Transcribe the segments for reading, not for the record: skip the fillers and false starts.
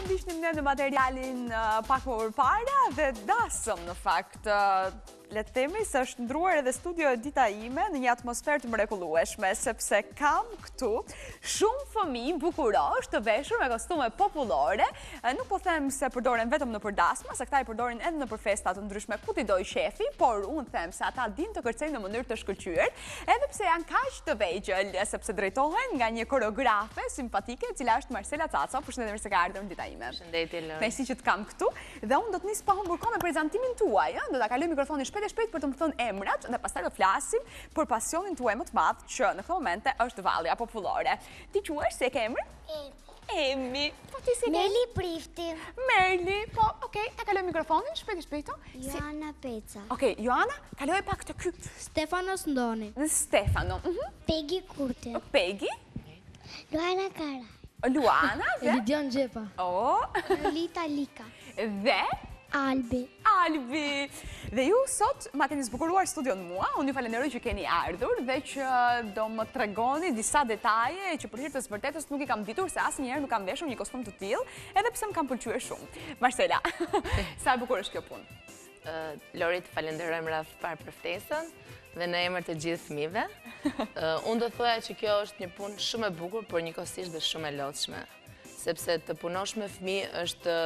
ndishnim ne në materialin pak më përpara dhe dasëm në fakt. Le të themi se është ndruar edhe studio e dita ime në një atmosferë të mrekullueshme, sepse kam këtu shumë fëmijë bukurosh të veshur me kostume popullore. Nuk po them se përdoren vetëm në përdasma, se këta i përdorin edhe në për festa të ndryshme ku t'i doj shefi, por unë them se ata din të kërcejnë në mënyrë të shkëlqyer, edhe pse janë kaq të vegjël, sepse drejtohen nga një koreografe simpatike, e cila është Marcela Caco. Përshëndetje, mirë se ka ardhur në dita ime. Përshëndetje, Lori. Mesi që të kam këtu, dhe unë do të nis pa humbur kohë me prezantimin tuaj, do ta kaloj mikrofonin shpejt për të më thënë emrat dhe pastaj do flasim për pasionin tuaj më të madh që në këtë momente është vallja popullore. Ti quhesh, si e ke emrin? Emi. Po ti si e ke? Merli Prifti. Merli. Po, okej, ta kaloj mikrofonin shpejt. Joana Peca. Okej, Joana, kaloj pak të ky. Stefanos Ndoni. Stefano. Pegi Kurti. Pegi. Luana Kara. Luana dhe Elidion Gjepa. Lolita Lika. Dhe Albi. Albi. Dhe ju sot ma keni zbukuruar studion mua, unë ju falenderoj që keni ardhur dhe që do më tregoni disa detaje që për hir të së vërtetës nuk i kam ditur se asnjëherë nuk kam veshur një kostum të tillë, edhe pse më kam pëlqyer shumë. Marcela, sa e bukur është kjo punë? Lori, të falenderojmë radh parë për ftesën dhe në emër të gjithë fëmijëve. Unë do thoya që kjo është një punë shumë e bukur, por njëkohësisht dhe shumë e lodhshme, sepse të punosh me fëmijë është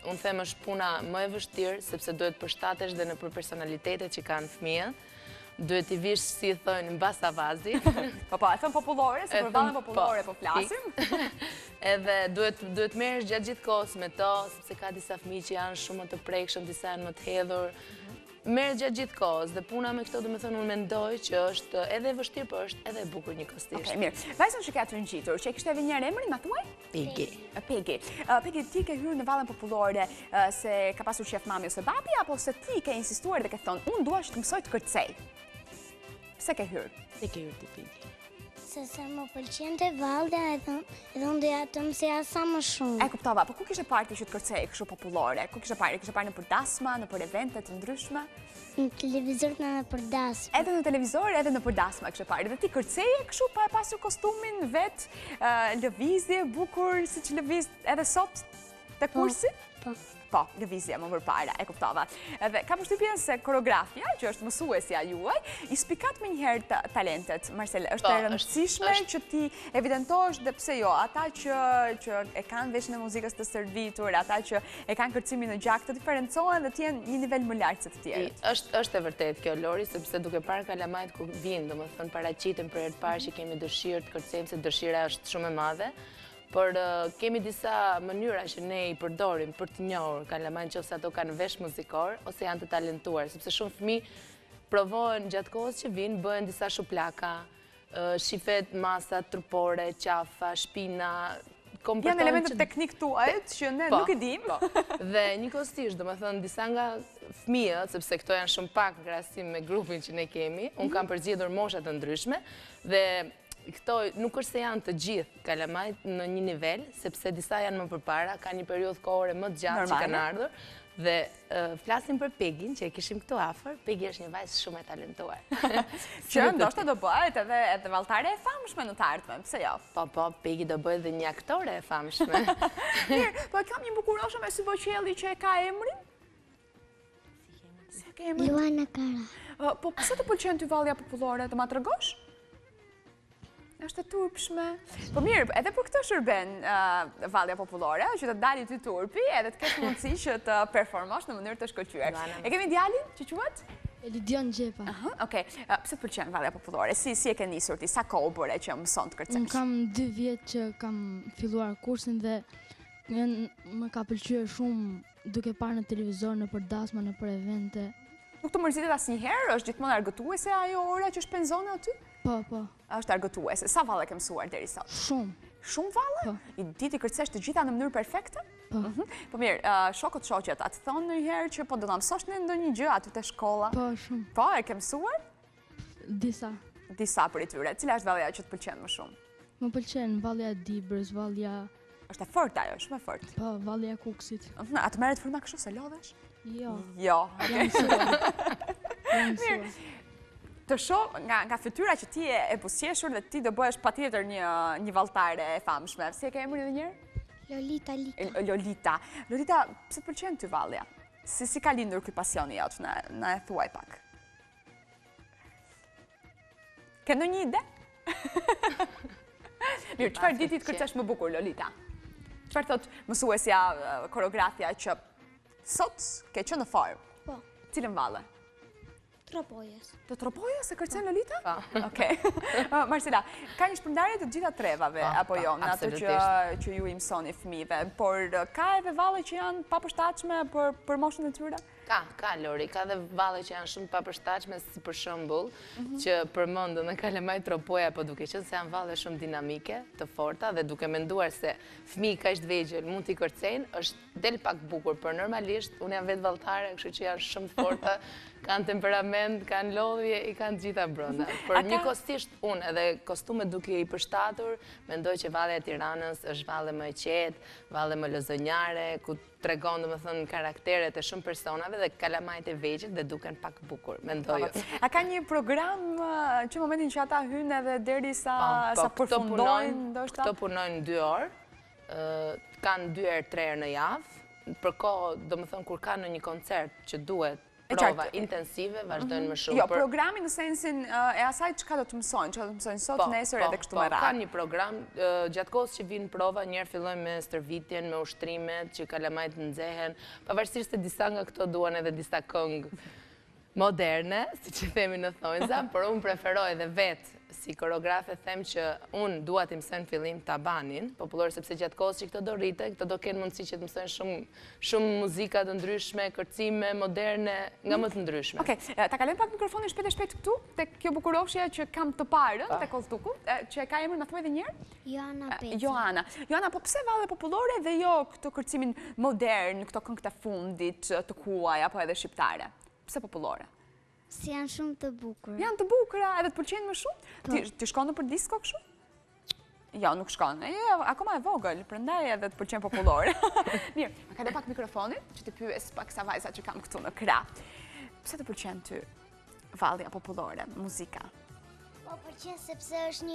unë them është puna më e vështirë, sepse duhet përshtatesh dhe në për personalitetet që kanë fëmijët, duhet i vish, si thënë, mbas avazi. Po, e thëmë popullore, se për vallën popullore po flasim. Edhe duhet merresh gjatë gjithë kohës me to, sepse ka disa fëmijë që janë shumë më të prekshëm, disa janë më të hedhur. Merret gjatë gjithë kohës dhe puna me këto, domethënë unë mendoj që është edhe e vështirë, por është edhe e bukur njëkohësisht. Okej, mirë. Vajzën që ka të ngjitur, që e kishte edhe një emrin, ma thuaj? Pegi. Pegi, ti ke hyrë në vallën popullore se ka pasur shef mami ose babi, apo se ti ke insistuar dhe ke thonë, unë dua që të mësoj të kërcej? Pse ke hyrë? Se ke hyrë ti, Pegi? Se më pëlqente vallja edhe unë doja të mësija sa më shumë. E kuptova, po ku kishe parë ti që të kërcej kështu popullore? Ku kishe parë? Kishe parë në përdasma, në për evente të ndryshme? Në televizor në përdasma. Edhe në televizor, edhe në përdasma kishe parë. Dhe ti kërceje kështu pa e pasur kostumin vet, lëvizje, bukur, si që lëviz edhe sot të kursi? Po, lëvizje më përpara, e kuptova. Edhe ka përshtypjen se koreografia, që është mësuesja juaj, i spikat me njëherë talentet, Marcel, është e rëndësishme që ti evidentosh dhe pse jo, ata që e kanë veshjen e muzikës të servitur, ata që e kanë kërcimin në gjak, të diferencohen dhe të jenë një nivel më lart se të tjerët. Është e vërtet kjo, Lori, sepse duke parë kalamajt ku vinë, domethënë paraqiten për herë të parë që kemi dëshirë të kërcejmë, se dëshira është shumë e madhe. Por kemi disa mënyra që ne i përdorim për të njohur kalamajt, nëse ato kanë vesh muzikor ose janë të talentuar, sepse shumë fëmijë provojnë gjatë kohës që vinë, bëhen disa shuplaka, shifet masa trupore, qafa, shpina, janë elementet teknik tuajt që ne nuk i dim. Dhe njëkohësisht, domethënë disa nga fëmijët, sepse këto janë shumë pak në krahasim me grupin që ne kemi, unë kam përzgjedhur mosha të ndryshme dhe këto nuk është se janë të gjithë kalamajt në një nivel, sepse disa janë më përpara, ka një periudhë kohore më të gjatë që kanë ardhur, dhe flasim për Pegin, që e kishim këtu afër. Pegi është një vajzë shumë e talentuar. Që ndoshta do bëhet edhe valltare e famshme në të ardhmen, pse jo? Po, Pegi do bëhet edhe një aktore e famshme. Mirë, po kam një bukuroshë me sy boqelli që e ka emrin? Si e ka emrin? Luana Kara. Po pse të pëlqen ty vallja popullore, të ma tregosh? Është e turpshme. Po mirë, edhe për këtë shërben vallja popullore, që të dali ty turpi, edhe të kesh mundësi që të performosh në mënyrë të shkëlqyer. E kemi djalin që quhet? Elidion Gjepa. Okej, pse të pëlqen vallja popullore? Si e ke nisur ti? Sa kohë bëre që mëson të kërcesh? Unë kam 2 vjet që kam filluar kursin dhe më ka pëlqyer shumë duke parë në televizor, në përdasma, në për evente. Nuk të mërzitet asnjëherë? Është gjithmonë argëtuese ajo ora që shpenzon aty? Po. Është argëtuese. Sa valle ke mësuar deri sot? Shumë. Shumë valle? Po. I di ti kërcesh të gjitha në mënyrë perfekte? Po. Po mirë, shokët shoqet, atë thonë ndonjëherë që po do ta mësosh në ndonjë gjë aty te shkolla? Po, shumë. Po, e ke mësuar? Disa. Disa për tyre. Cila është vallja që të pëlqen më shumë? Më pëlqen vallja e Dibrës, vallja... Është e fortë ajo, shumë e fortë. Po, vallja e Kuksit. Atë merret frima kështu se lodhesh? Jo. Jo. Jam mësuar. Të shoh nga fytyra që ti e buzëqeshur dhe ti do bëhesh patjetër një valltare e famshme. Si e ke emrin edhe një herë? Lolita. Lolita. Lolita, pse të pëlqen ty vallja? Si ka lindur ky pasioni jot? Na e thuaj pak. Ke ndonjë ide? Mirë, çfarë diti të kërcesh më bukur, Lolita? Çfarë thot mësuesja, koreografja që sot ke qenë në formë? Po, Cilën valle? tropojës. Të tropojës e kërcen Lolita? Po. Okej. Marcela, ka një shpërndarje të gjitha trevave, apo jo, në atë që ju i mësoni fëmijëve, por ka edhe valle që janë papërshtatshme për moshën e tyre? Ka, Lori, ka dhe valle që janë shumë papërshtatshme, si për shembull, që përmendën në Kalamaj Tropoja, po duke qenë se janë valle shumë dinamike, të forta, dhe duke menduar se fëmijë kaq të vegjël mund t'i kërcejnë, është del pak bukur, por normalisht unë jam vetë valltare, kështu që janë shumë të forta, kanë temperament, kanë lodhje, i kanë të gjitha brenda. Por njëkohësisht unë edhe kostumet duke i përshtatur, mendoj që valle e Tiranës është valle më e qetë, valle më lozonjare, ku tregon domethënë karakteret e shumë personave dhe kalamajt e vegjël dhe duken pak bukur, mendoj. A ka një program që momentin që ata hynë edhe derisa sa përfundojnë ndoshta? Këto punojnë 2 orë, kanë 2 herë 3 herë në javë, për kohë domethënë kur kanë në një koncert që duhet prova intensive, vazhdojnë më shumë. Jo, programi në sensin e asaj çka do të mësojnë, çka do të mësojnë sot, nesër edhe kështu me radhë. Ka një program, gjatë kohës që vinë prova, njerë fillojnë me stërvitjen, me ushtrimet, që kalamajt nxehen, pavarësisht se disa nga këto duan edhe disa këngë moderne, si që themi në thonjza, por unë preferoj edhe vetë si koreografe them që unë dua t'i mësojnë fillim tabanin popullor, sepse gjatë kohës që këto do rrite, këto do kenë mundësi që të mësojnë shumë muzika të ndryshme, kërcime moderne, nga më të ndryshme. Okej, ta kalojmë pak mikrofonin shpejt këtu, tek kjo bukurofshja që kam të parën, tek Kolltuku, që ka emrin, na thuaj edhe një herë? Joana Peci. Joana, po pse valle popullore dhe jo këto kërcimin modern, këto këngët e fundit të huaj apo edhe shqiptare? Pse popullore? Si janë shumë të bukura. Janë të bukura, edhe të pëlqejnë më shumë? Ti shkon në për disko kështu? Jo, nuk shkon. Akoma e vogël, prandaj edhe të pëlqen popullore. Mirë, ma ka dhe pak mikrofonin, që të pyes pak sa vajza që kam këtu në krah. Pse të pëlqen ty vallja popullore, muzika? Po pëlqen sepse është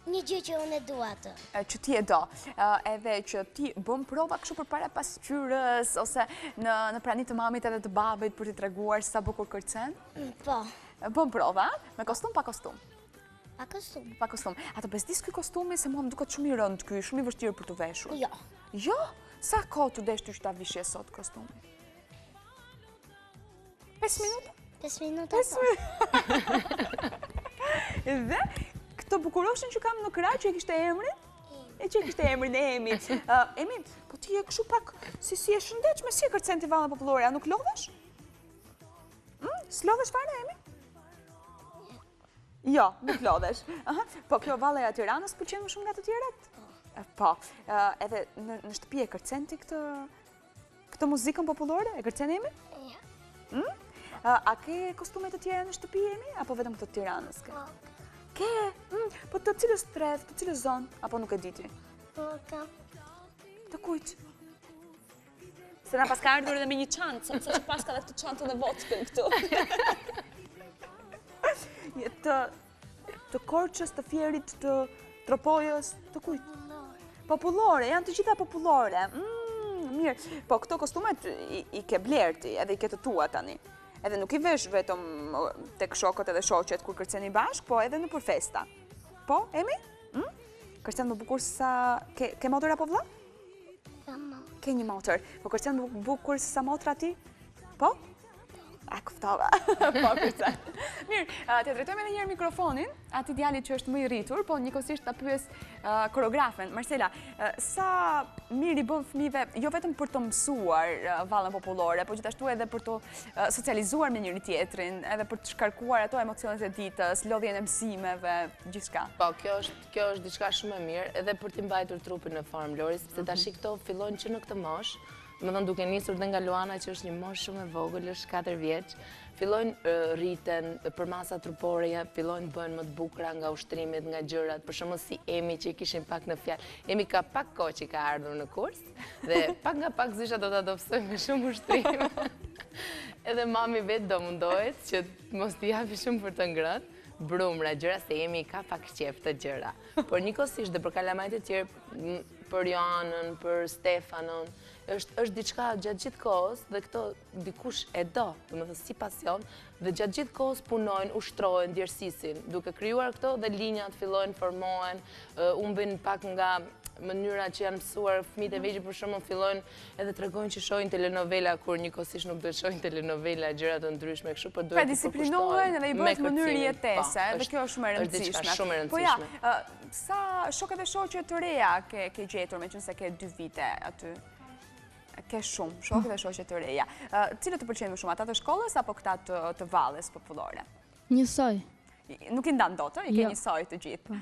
një gjë që unë e dua atë. Që ti e do, edhe që ti bën prova kështu përpara pasqyrës, ose në prani të mamit edhe të babait për t'i treguar sa bukur kërcen? Po. Bën prova, me kostum, pa kostum? Pa kostum. Pa kostum. A të bezdis ky kostumi se mua më duket shumë i rënd ky, shumë i vështirë për të veshur? Jo. Jo? Sa kohë të desh ty që ta vishje sot kostumi? 5 minuta? 5 minuta. 5 minuta. Dhe këto bukuroshin që kam në krah që e kishte emrin? E që e kishte emrin e Emit. Emi, po ti e kështu pak si e shëndetshme, si e kërcen ti vallën popullore, a nuk lodhesh? S'lodhesh fare, Emi? Jo, nuk lodhesh. Po kjo valle e Tiranës pëlqen më shumë nga të tjerat? Po, edhe në shtëpi e kërcen ti këtë muzikën popullore? E kërcen Emi? Jo. A ke kostume të tjera në shtëpi, Emi? Apo vetëm të Tiranës ke? Ke? Po të cilës treth, të cilës zonë? Apo nuk e diti? Po kam. Të kujt? Se na pas ka ardhur edhe me një çantë, sepse që pas ka dhe këtë çantën e vockën këtu. Të Korçës, të Fierit, të Tropojës, të kujt? Popullore, janë të gjitha popullore. Mirë, po këto kostumet i ke blerti, edhe i ke të tua tani. Edhe nuk i vesh vetëm tek shokët edhe shoqet kur kërceni bashk, po edhe në për festa. Po, Emi? Kërcen më bukur sa... Ke motor apo vlla? Kam. Ke një motor. Po kërcen më bukur sa motra ti? Po? A kuftova. Po, kërcen. Mirë, të drejtojmë edhe njerë mikrofonin, ati djalit që është më i rritur, po njëkohësisht ta pyes koreografen. Marcela, sa mirë i bën fëmijëve, jo vetëm për të mësuar vallën popullore, po gjithashtu edhe për të socializuar me njëri tjetrin, edhe për të shkarkuar ato emocionet e ditës, lodhjen e mësimeve, gjithçka. Po, kjo është diçka shumë e mirë, edhe për t'i mbajtur trupin në formë, Lori, sepse tash këto fillojnë që në këtë moshë, më thënë duke nisur dhe nga Luana që është një moshë shumë e vogël, është 4 vjeç, fillojnë rriten për masa trupore, fillojnë bëjnë më të bukura nga ushtrimit, nga gjërat, për shembull si Emi që i kishin pak në fjalë. Emi ka pak kohë që ka ardhur në kurs dhe pak nga pak zysha do ta dobësoj me shumë ushtrim. Edhe mami vetë do mundohet që mos t'i japi shumë për të ngrënë. Brumra, gjëra se Emi ka pak qef të gjëra. Por njëkohësisht dhe për kalamajt e tjerë, për Joanën, për Stefanon, është diçka gjatë gjithë kohës dhe këto dikush e do, domethënë si pasion, dhe gjatë gjithë kohës punojnë, ushtrojnë, djersisin, duke krijuar këto dhe linjat fillojnë formohen, humbin pak nga mënyra që janë mësuar fëmijët e vegjël për shembull fillojnë edhe tregojnë që shohin telenovela kur njëkohësisht nuk duhet shohin telenovela, gjëra të ndryshme kështu, por duhet të disiplinohen dhe i bëhet mënyrë jetese, dhe kjo është shumë e rëndësishme. Shumë e Po ja, rëndësishme. sa shokë dhe shoqe të reja ke gjetur, meqense ke 2 vite aty? Ke shumë shokë dhe shoqe të reja. Cilët të pëlqejnë më shumë, ata të shkollës apo këta të valles popullore? Njësoj. Nuk i ndan dot, i ke njësoj të gjithë.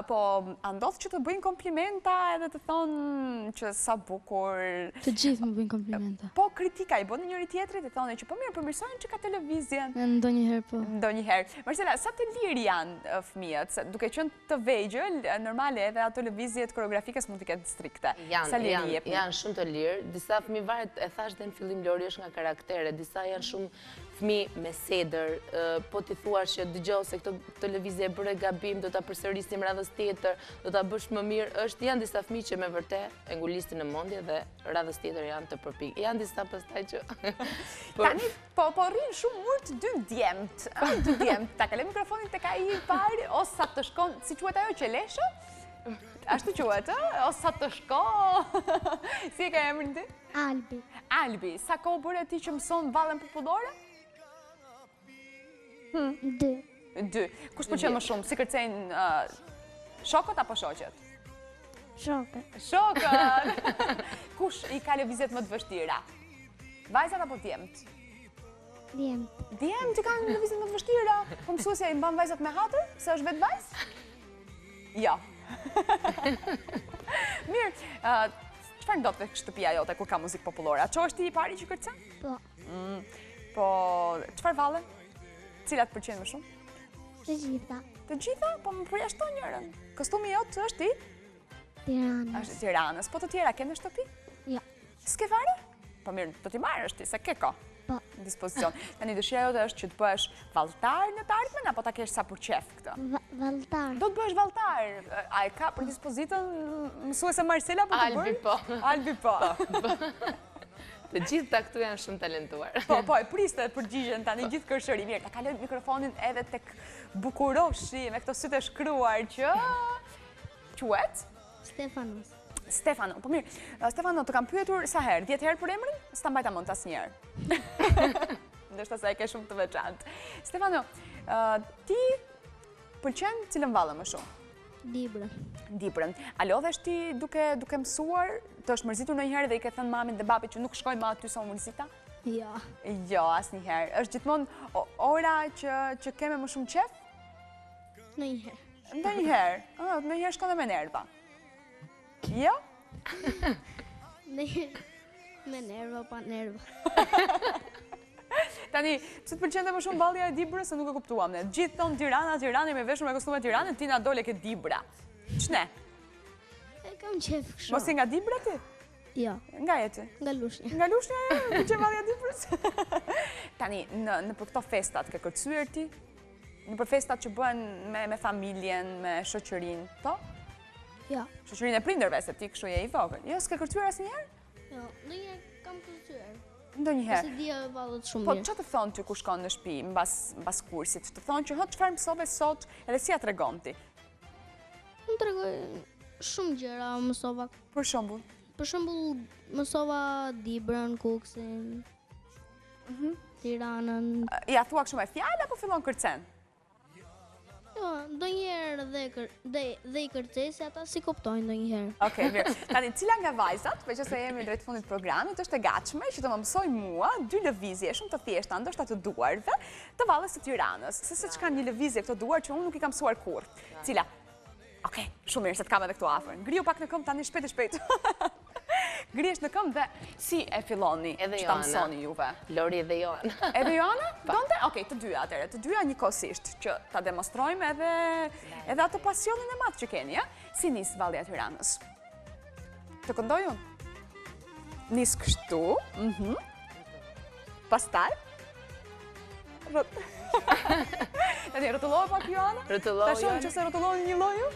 Po, a ndodh që të bëjnë komplimenta edhe të thonë që sa bukur... Të gjithë më bëjnë komplimenta. Po, kritika i bënë njëri tjetrit, të thonë që po mirë, përmirësojnë që ka televizjen. Ndonjëherë po. Ndonjëherë. Marcela, sa të lirë janë fëmijët? Duke qenë të vegjël, normale edhe ato lëvizjet koreografikës mund të ketë strikte. Janë shumë të lirë. Disa fëmijë varet, e thash dhe në fillim Lori, është nga karaktere. Disa janë shumë fëmijë me sedër, po t'i thuash që dëgjoj se këtë lëvizje e bëre gabim, do ta përsërisim radhës tjetër, do ta bësh më mirë. Janë disa fëmijë që me vërtet e ngulistin në mendje dhe radhës tjetër janë të përpik. Janë disa pastaj që tani po rrin shumë urt 2 djemt. 2 djemt. Ta kaloj mikrofonin tek ai i parë, o sa të shkon, si quhet ajo qeleshë? Ashtu quhet, o sa të shko. Si e ka emrin ti? Albi. Albi, sa kohë bëre ti që mëson vallen popullore? 2. 2. Kush pëlqen më shumë? Si kërcejnë shokët apo shoqet? Shokët. Shokët! Kush i ka lëvizjet më të vështira? Vajzat apo djemt? Djemt. Djemt i kanë lëvizjet më të vështira? Po mësuesja i mban vajzat me hatër? Se është vetë vajzë? Jo. Mirë, çfarë ndodh tek shtëpia jote kur ka muzikë popullore? A çohesh ti i pari që kërcen? Po. Po, çfarë valle? Cilat pëlqejnë më shumë? Të gjitha. Të gjitha? Po më përjashto njërën. Kostumi jot është i? Tiranës. Është Tiranës. Po të tjera ke në shtëpi? Jo. S'ke fare? Po mirë, do t'i marrësh ti, se ke ko. Po. Në dispozicion. Tani dëshira jote është që të bëhesh valltar në të ardhmen, apo ta kesh sa për qef këtë? Valltar. Do të bëhesh valltar. A e ka për dispozitën mësuese Marcela për të bërë? Albi po. Albi po. Të gjitha këtu janë shumë talentuar. Po, e priste përgjigjen tani gjithë kërshëri. Mirë, ta kaloj mikrofonin edhe tek Bukuroshi me këto sytë e shkruar që... Quhet? Stefanos. Stefano. Po mirë, Stefano, të kam pyetur sa herë? 10 herë për emrin? S'ta mbajta mend asnjëherë. Ndoshta sa e ke shumë të veçantë. Stefano, ti pëlqen cilën vallë më shumë? Dibrën. A lodhesh ti duke mësuar? Të është mërzitur ndonjëherë dhe i ke thënë mamin dhe babit që nuk shkoj më aty sa mërzita? Jo. Jo, asnjëherë. Është gjithmonë ora që keme më shumë qef? Ndonjëherë. Ndonjëherë. Ndonjëherë shkon dhe me nerva. Jo? Ndonjëherë me nerva, pa nerva. Tani, pse të pëlqente më shumë vallja e Dibrës, se nuk e kuptuam ne. Gjithë thonë Tirana, me veshur me kostume Tiranën, ti na dole ke Dibra. Ç'ne? E kam qef kështu. Mos i nga Dibra ti? Jo. Nga je ti? Nga Lushnja. Nga Lushnja, pëlqen vallja e Dibrës? Tani, në për këto festat ke kërcyer ti? Në për festat që bëhen me familjen, me shoqërinë, po? Jo. Shoqërinë e prindërve, se ti kështu je i vogël. Jo, s'ke kërcyer asnjëherë? Jo, ndonjëherë kam kërcyer. Ndonjëherë. Se dia vallet shumë Po mirë. çfarë të thonë ty kur shkon në shtëpi mbas kursit? Të thonë që çfarë mësove sot, edhe si ja tregon ti? Më tregoj shumë gjëra mësova. Për shembull, Për shembull, mësova Dibrën, Kuksin, Tiranën. ja thua kështu me fjalë apo fillon kërcen? Jo, ndonjëherë dhe i kërcej se ata si kuptojnë ndonjëherë. Okej, mirë. Tani, cila nga vajzat, meqense jemi drejt fundit të programit, është e gatshme që të më mësoj mua 2 lëvizje shumë të thjeshta, ndoshta të duarve, të vallës së Tiranës. Se çka një lëvizje këto duar që unë nuk i kam mësuar kurrë. Cila? Okej, shumë mirë se të kam edhe këtu afër. Ngriu pak në këmbë tani shpejt. Ngrihesh në këmbë dhe si e filloni Edhe që ta Joana. mësoni juve? Lori dhe Joana. Edhe Joana? Donte? Okej, të dyja atëherë, të dyja njëkohësisht që ta demonstrojmë edhe atë pasionin e madh që keni, ja? Si nis vallja e Tiranës? Të këndoj unë? Nis kështu, pastaj? Tani rrotullohet pak Joana? Rrotullohet, Ta shohim Joana. që se rrotullohen një lloju?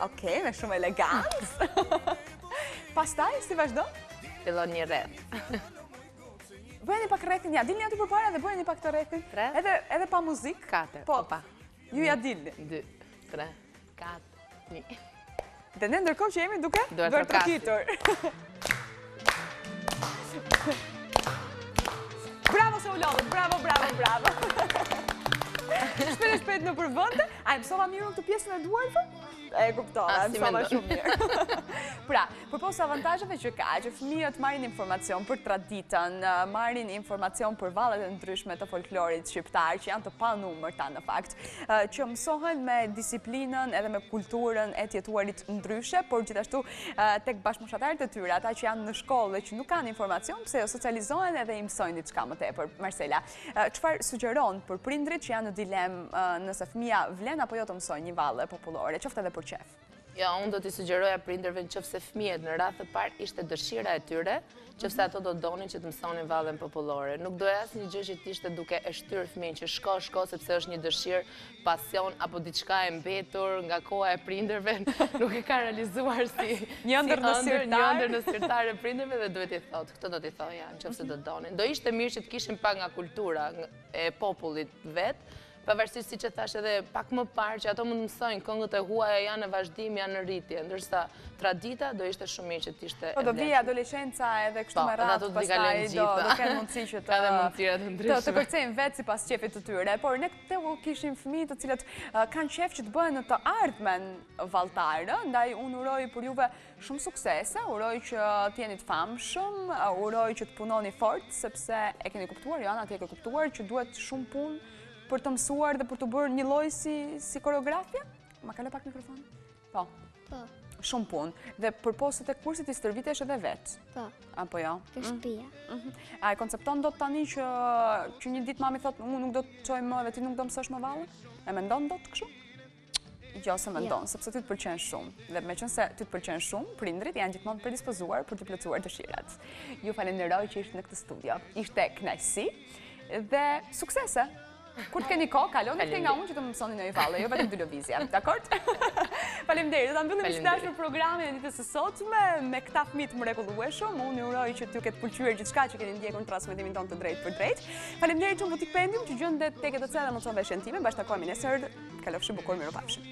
Okej, me shumë elegancë. Pastaj, si vazhdo? Fillon një rreth. Bëjeni pak rrethin, ja dilni aty përpara dhe bëjeni pak të rrethin. Rreth? Edhe pa muzikë. 4, Po, opa. ju ja dilni. 2, 3, 4, 1. Dhe ne ndërkohë që jemi duke Duhet bërë trokitur. Bravo se u lodhët, bravo. Shpejt në përvënde. A, mësova mirë këtë pjesën e duarve? E kuptova, mësova shumë mirë. Pra, përpos avantajeve që ka, që fëmijët marrin informacion për traditën, marrin informacion për vallet e ndryshme të folklorit shqiptar, që janë të panumërta në fakt, që mësohen me disiplinën edhe me kulturën e tjetuarit ndryshe, por gjithashtu tek bashkëmoshatarët e tyre, ata që janë në shkollë dhe që nuk kanë informacion, pse jo socializohen edhe i mësojnë diçka më tepër. Marcela, çfarë sugjeron për prindrit që janë në dilemë nëse fëmia vlen apo jo të mësojnë një valle popullore, qoftë edhe për qef? Ja, unë do t'i sugjeroja prindërve nëse fëmijët në radhë të parë ishte dëshira e tyre, nëse ato do donin që të mësonin vallen popullore. Nuk do asnjë gjë që t'ishte duke e shtyrë fëmijën që shko sepse është një dëshirë, pasion apo diçka e mbetur nga koha e prindërve, nuk e ka realizuar si një ëndër në sirtar e prindërve dhe duhet i thotë, këtë do t'i thoja nëse do donin. Do ishte mirë që të kishin pak nga kultura e popullit vet, pavarësisht si që thash edhe pak më parë që ato mund mësojnë këngët e huaja janë në vazhdim, janë në rritje, ndërsa tradita do ishte shumë mirë që t'ishte e Po do vijë adoleshenca edhe kështu me radhë, pastaj do kenë mundësi që të kërcejnë vetë sipas qefit të tyre, por ne këtu kishim fëmijë të cilët kanë qef që të bëhen në të ardhmen valltarë, ndaj unë uroj për juve shumë suksese, uroj që t'jeni të famshëm, uroj që të punoni fort, sepse e keni kuptuar, Joana, ti e ke kuptuar që duhet shumë punë për të mësuar dhe për të bërë një lloj si koreografia? Ma kalo pak mikrofonin? Po. Shumë punë. Dhe përposë të kursit i stërvitesh edhe vetë? Po. Apo jo? Ke shtëpia. A e koncepton do të tani që një ditë mami thotë, unë nuk do të qoj më dhe ti nuk do mësosh më valle? E mendon do të kështu? Jo, se mendon, sepse ty të pëlqen shumë. Dhe me qënë se ty të pëlqen shumë, prindrit janë gjithmonë predispozuar për të plotësuar dëshirat. Ju falenderoj që ishte në këtë studio. Ishte kënaqësi dhe suksese! Kur të keni kohë, kaloni këtej nga unë që të më mësoni në i valle, jo vetëm dy lëvizja, dakord? Faleminderit, do ta mbyllim miq dashur programin e ditës së sotme me këta fëmijë të mrekullueshëm. Unë uroj që t'ju ketë pëlqyer gjithçka që keni ndjekur në transmetimin tonë të drejtë për drejtë. Faleminderit shumë Butik Pendium që gjendet tek ETC dhe mos u veshën time, bashkë takohemi nesër. Kalofshi bukur, mirupafshim.